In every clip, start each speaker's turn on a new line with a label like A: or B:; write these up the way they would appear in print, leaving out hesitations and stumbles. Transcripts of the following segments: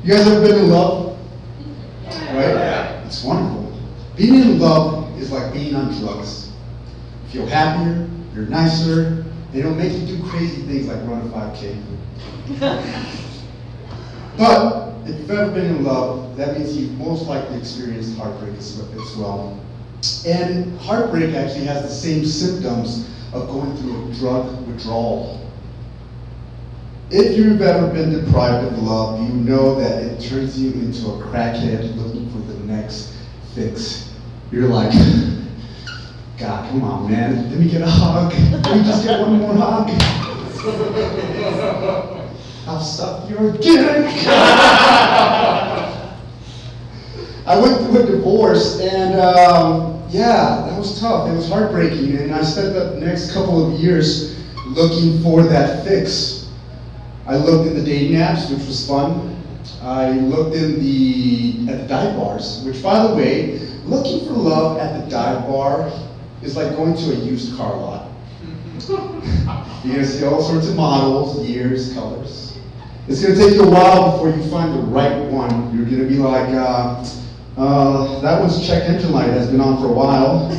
A: You guys ever been in love? Right? It's wonderful. Being in love is like being on drugs. You feel happier, you're nicer, and it'll make you do crazy things like run a 5K. But if you've ever been in love, that means you've most likely experienced heartbreak as well. And heartbreak actually has the same symptoms of going through a drug withdrawal. If you've ever been deprived of love, you know that it turns you into a crackhead looking for the next fix. You're like, God, come on, man, let me get a hug. Let me just get one more hug. I'll suck your dick. I went through a divorce, and yeah, that was tough. It was heartbreaking, and I spent the next couple of years looking for that fix. I looked in the dating apps, which was fun. I looked at the dive bars, which, by the way, looking for love at the dive bar is like going to a used car lot. You're gonna see all sorts of models, years, colors. It's gonna take you a while before you find the right one. You're gonna be like, that one's check engine light has been on for a while.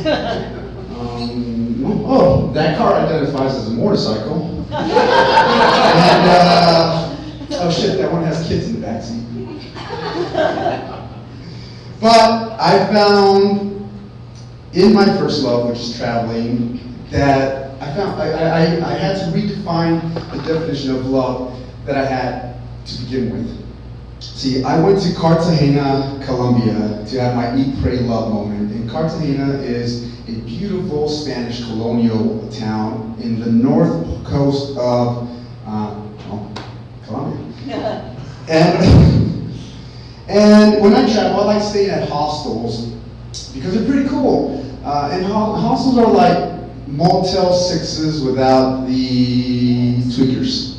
A: Oh, that car identifies as a motorcycle. And, oh shit, that one has kids in the backseat. But I found in my first love, which is traveling, that I had to redefine the definition of love that I had to begin with. See, I went to Cartagena, Colombia to have my Eat, Pray, Love moment. And Cartagena is a beautiful Spanish colonial town in the north coast of Colombia. And when I travel, I like staying at hostels because they're pretty cool. And hostels are like Motel 6s without the tweakers.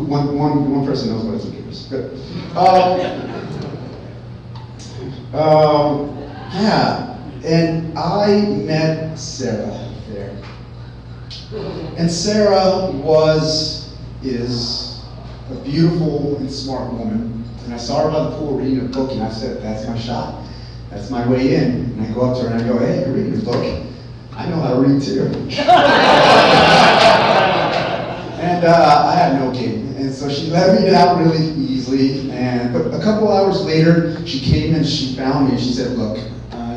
A: One person knows what a tweaker is. Good. Yeah, and I met Sarah there. And Sarah is a beautiful and smart woman. And I saw her by the pool reading a book, and I said, that's my shot. That's my way in. And I go up to her and I go, hey, you're reading a book. I know how to read too. And I had no game. And so she let me out really easily. But a couple hours later, she came and she found me and she said, look,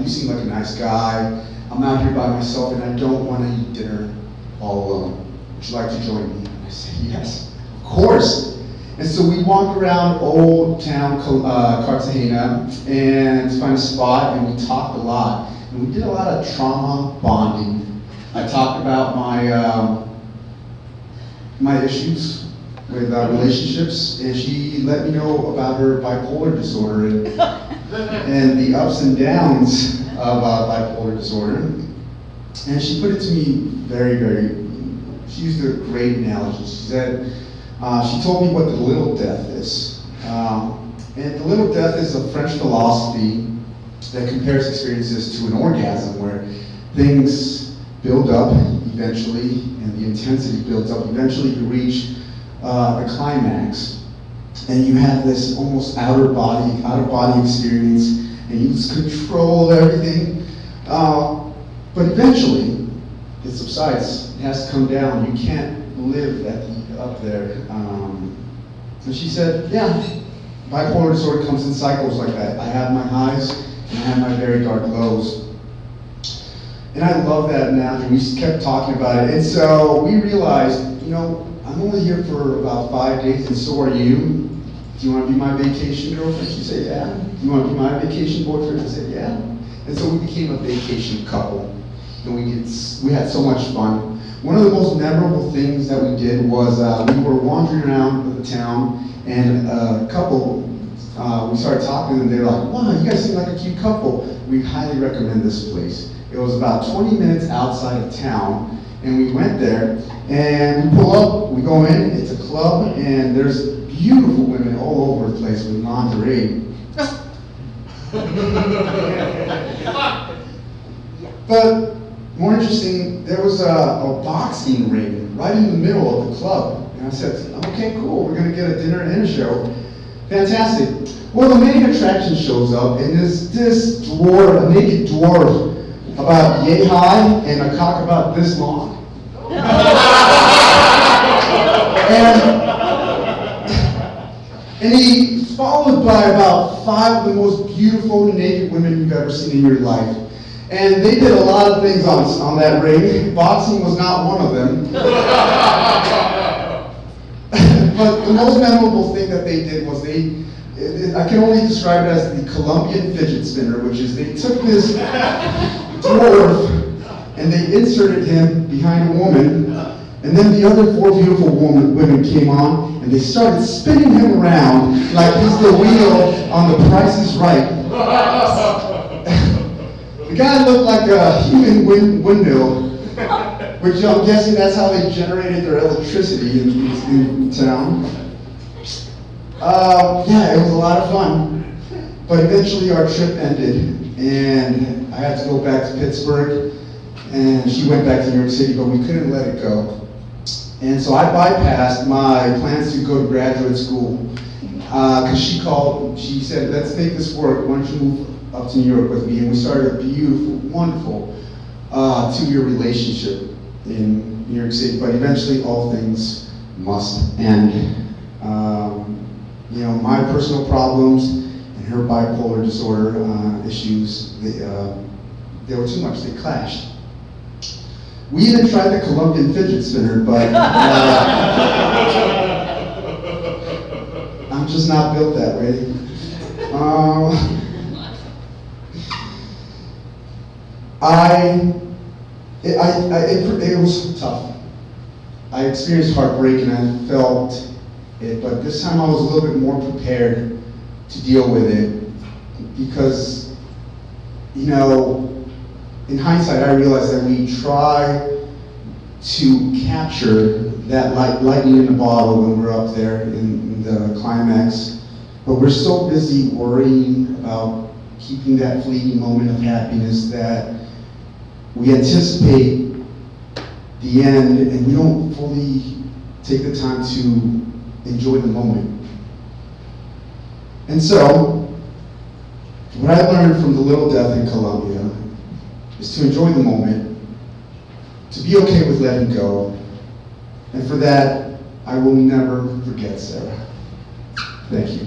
A: you seem like a nice guy. I'm out here by myself and I don't want to eat dinner all alone. Would you like to join me? And I said, yes, of course. And so we walked around Old Town Cartagena and to find a spot, and we talked a lot. And we did a lot of trauma bonding. I talked about my issues with relationships, and she let me know about her bipolar disorder and the ups and downs of bipolar disorder. And she put it to me very, she used a great analogy. She said, she told me what the little death is. And the little death is a French philosophy that compares experiences to an orgasm where things build up eventually and the intensity builds up. Eventually you reach the climax and you have this almost out of body experience and you just control everything. But eventually it subsides. It has to come down. You can't live up there. And she said, yeah, bipolar disorder comes in cycles like that. I have my highs and I have my very dark lows. And I love that analogy. We kept talking about it. And so we realized, I'm only here for about 5 days, and so are you. Do you want to be my vacation girlfriend? She said, yeah. Do you want to be my vacation boyfriend? I said, yeah. And so we became a vacation couple. And we had so much fun. One of the most memorable things that we did was we were wandering around the town, and a couple, we started talking, and they were like, wow, you guys seem like a cute couple. We highly recommend this place. It was about 20 minutes outside of town, and we went there, and we pull up, we go in, it's a club, and there's beautiful women all over the place with lingerie. But more interesting, there was a boxing ring right in the middle of the club. And I said, okay, cool, we're gonna get a dinner and a show. Fantastic. Well, the main attraction shows up, and there's this dwarf, a naked dwarf, about yay high, and a cock about this long. And he's followed by about 5 of the most beautiful naked women you've ever seen in your life. And they did a lot of things on that ring. Boxing was not one of them. But the most memorable thing that they did was I can only describe it as the Colombian fidget spinner, which is they took this dwarf and they inserted him behind a woman, and then the other 4 beautiful women came on and they started spinning him around like he's the wheel on The Price is Right. The guy looked like a human windmill, which I'm guessing that's how they generated their electricity in town. Yeah, it was a lot of fun. But eventually our trip ended, and I had to go back to Pittsburgh, and she went back to New York City, but we couldn't let it go. And so I bypassed my plans to go to graduate school, because she said, let's make this work, why don't you move up to New York with me? And we started a beautiful, wonderful 2-year relationship in New York City, but eventually all things must end. You know, my personal problems and her bipolar disorder issues, they were too much, they clashed. We even tried the Colombian fidget spinner, but I'm just not built that way. It was tough. I experienced heartbreak and I felt it, but this time I was a little bit more prepared to deal with it because, you know, in hindsight, I realized that we try to capture that lightning in the bottle when we're up there in the climax, but we're so busy worrying about keeping that fleeting moment of happiness that we anticipate the end and we don't fully take the time to enjoy the moment. And so, what I learned from the little death in Colombia is to enjoy the moment, to be okay with letting go, and for that, I will never forget Sarah. Thank you.